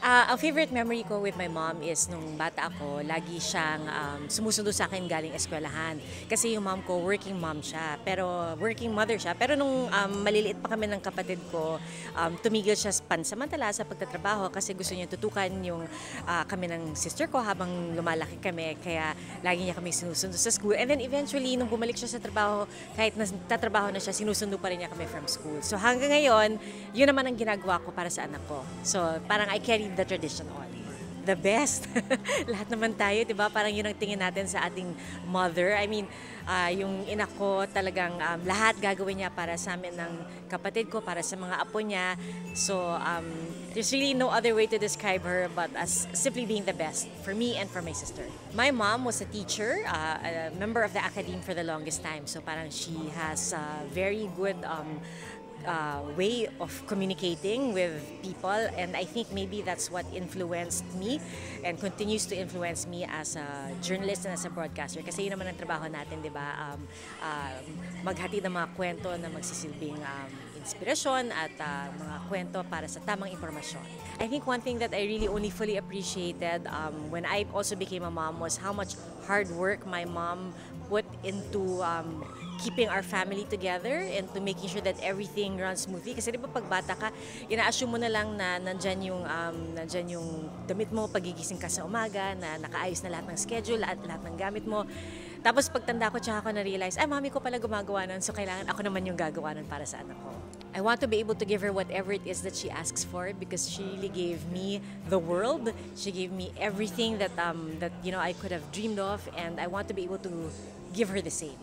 Ang favorite memory ko with my mom is nung bata ako, lagi siyang sumusundo sa akin galing eskwelahan. Kasi yung mom ko, working mom siya. Pero working mother siya. Pero nung maliliit pa kami ng kapatid ko, tumigil siya pansamantala sa pagtatrabaho kasi gusto niya tutukan yung kami ng sister ko habang lumalaki kami. Kaya lagi niya kami sinusundo sa school. And then eventually, nung bumalik siya sa trabaho, kahit nagtatrabaho na siya, sinusundo pa rin niya kami from school. So hanggang ngayon, yun naman ang ginagawa ko para sa anak ko. So parang I carry the tradition on. The best. Lahat naman tayo, di ba? Parang yun ang tingin natin sa ating mother. I mean, yung ina ko talagang lahat gagawin niya para sa amin ng kapatid ko, para sa mga apo niya. So, there's really no other way to describe her but as simply being the best for me and for my sister. My mom was a teacher, a member of the academe for the longest time. So, parang she has a very good way of communicating with people, and I think maybe that's what influenced me and continues to influence me as a journalist and as a broadcaster kasi yun naman ang trabaho natin, di ba? Maghatid ng mga kwento na magsisilbing inspirasyon at mga kwento para sa tamang impormasyon. I think one thing that I really only fully appreciated when I also became a mom was how much hard work my mom put into keeping our family together and to making sure that everything runs smoothly. Kasi di ba pag bata ka, ina-assume mo na lang na nandyan yung damit mo, pagigising ka sa umaga, na nakaayos na lahat ng schedule, lahat ng gamit mo. Tapos pagtanda ko, tsaka ako na-realize, ay, mami ko pala gumagawa nun, so kailangan ako naman yung gagawa nun para sa anak ko. I want to be able to give her whatever it is that she asks for because she really gave me the world. She gave me everything that I could have dreamed of, and I want to be able to give her the same.